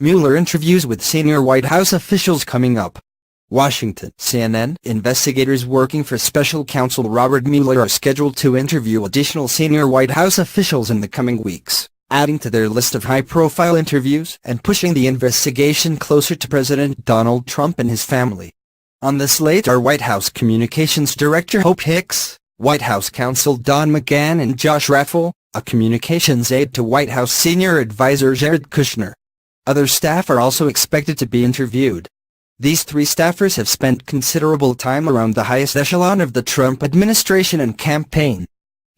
Mueller interviews with senior White House officials coming up. Washington. CNN. Investigators working for special counsel Robert Mueller are scheduled to interview additional senior White House officials in the coming weeks, adding to their list of high-profile interviews and pushing the investigation closer to President Donald Trump and his family. On the slate are White House Communications Director Hope Hicks, White House counsel Don McGahn, and Josh Raffel, a communications aide to White House senior advisor Jared Kushner. Other staff are also expected to be interviewed. These three staffers have spent considerable time around the highest echelon of the Trump administration and campaign.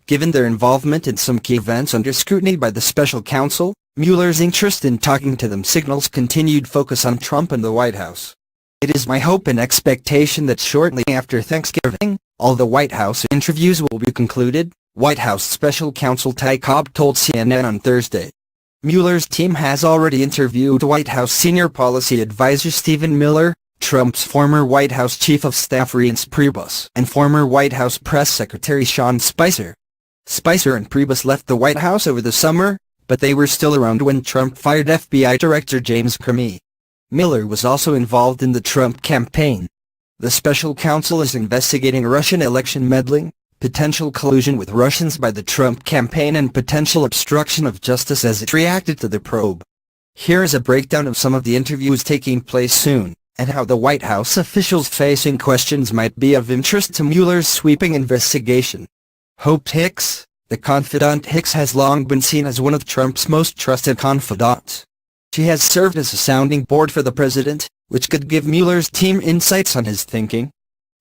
Given their involvement in some key events under scrutiny by the special counsel, Mueller's interest in talking to them signals continued focus on Trump and the White House. It is my hope and expectation that shortly after Thanksgiving, all the White House interviews will be concluded, White House special counsel Ty Cobb told CNN on Thursday. Mueller's team has already interviewed White House senior policy advisor Stephen Miller, Trump's former White House chief of staff Reince Priebus, and former White House press secretary Sean Spicer. Spicer and Priebus left the White House over the summer, but they were still around when Trump fired FBI Director James Comey. Miller was also involved in the Trump campaign. The special counsel is investigating Russian election meddling, potential collusion with Russians by the Trump campaign, and potential obstruction of justice as it reacted to the probe. Here is a breakdown of some of the interviews taking place soon, and how the White House officials facing questions might be of interest to Mueller's sweeping investigation. Hope Hicks. The confidant Hicks has long been seen as one of Trump's most trusted confidants. She has served as a sounding board for the president, which could give Mueller's team insights on his thinking.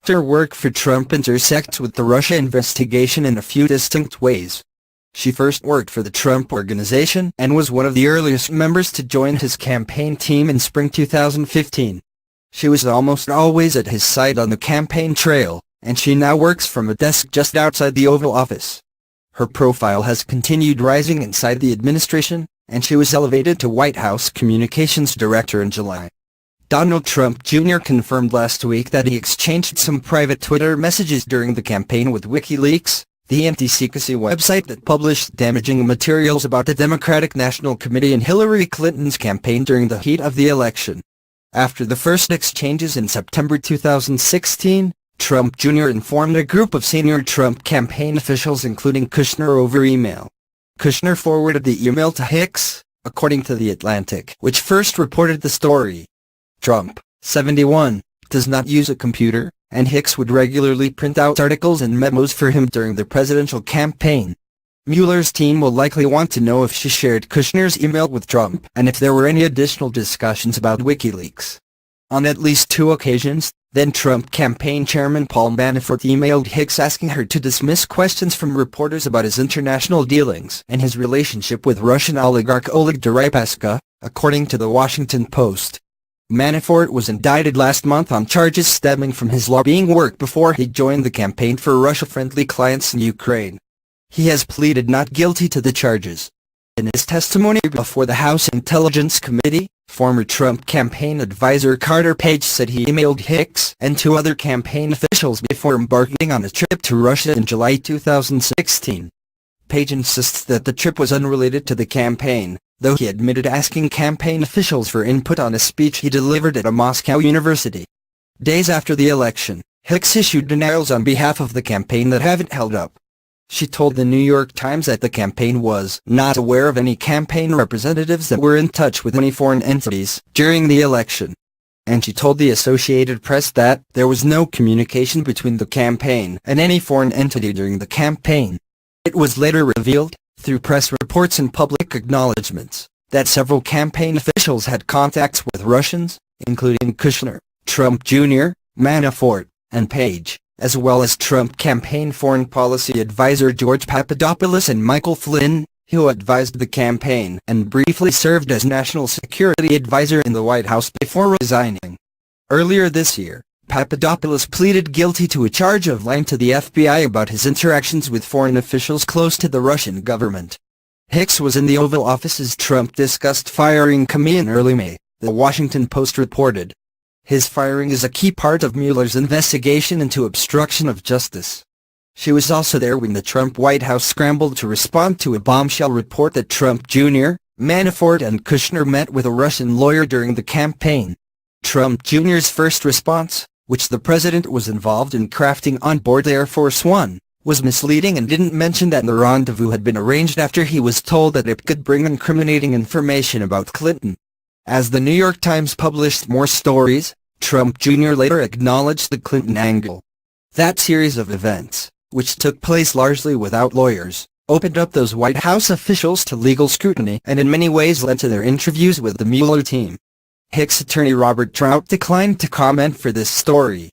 Her work for Trump intersects with the Russia investigation in a few distinct ways. She first worked for the Trump Organization and was one of the earliest members to join his campaign team in spring 2015. She was almost always at his side on the campaign trail, and she now works from a desk just outside the Oval Office. Her profile has continued rising inside the administration, and she was elevated to White House Communications Director in July. Donald Trump Jr. confirmed last week that he exchanged some private Twitter messages during the campaign with WikiLeaks, the anti-secrecy website that published damaging materials about the Democratic National Committee and Hillary Clinton's campaign during the heat of the election. After the first exchanges in September 2016, Trump Jr. informed a group of senior Trump campaign officials including Kushner over email. Kushner forwarded the email to Hicks, according to The Atlantic, which first reported the story. Trump, 71, does not use a computer, and Hicks would regularly print out articles and memos for him during the presidential campaign. Mueller's team will likely want to know if she shared Kushner's email with Trump and if there were any additional discussions about WikiLeaks. On at least two occasions, then Trump campaign chairman Paul Manafort emailed Hicks asking her to dismiss questions from reporters about his international dealings and his relationship with Russian oligarch Oleg Deripaska, according to the Washington Post. Manafort was indicted last month on charges stemming from his lobbying work before he joined the campaign for Russia-friendly clients in Ukraine. He has pleaded not guilty to the charges. In his testimony before the House Intelligence Committee, former Trump campaign advisor Carter Page said he emailed Hicks and two other campaign officials before embarking on a trip to Russia in July 2016. Page insists that the trip was unrelated to the campaign, though he admitted asking campaign officials for input on a speech he delivered at a Moscow university. Days after the election, Hicks issued denials on behalf of the campaign that haven't held up. She told the New York Times that the campaign was not aware of any campaign representatives that were in touch with any foreign entities during the election. And she told the Associated Press that there was no communication between the campaign and any foreign entity during the campaign. It was later revealed, through press reports and public acknowledgments, that several campaign officials had contacts with Russians, including Kushner, Trump Jr., Manafort, and Page, as well as Trump campaign foreign policy advisor George Papadopoulos and Michael Flynn, who advised the campaign and briefly served as national security advisor in the White House before resigning. Earlier this year, Papadopoulos pleaded guilty to a charge of lying to the FBI about his interactions with foreign officials close to the Russian government. Hicks was in the Oval Office as Trump discussed firing Comey in early May, the Washington Post reported. His firing is a key part of Mueller's investigation into obstruction of justice. She was also there when the Trump White House scrambled to respond to a bombshell report that Trump Jr., Manafort and Kushner met with a Russian lawyer during the campaign. Trump Jr.'s first response, which the president was involved in crafting on board Air Force One, was misleading and didn't mention that the rendezvous had been arranged after he was told that it could bring incriminating information about Clinton. As the New York Times published more stories, Trump Jr. later acknowledged the Clinton angle. That series of events, which took place largely without lawyers, opened up those White House officials to legal scrutiny and in many ways led to their interviews with the Mueller team. Hicks attorney Robert Trout declined to comment for this story.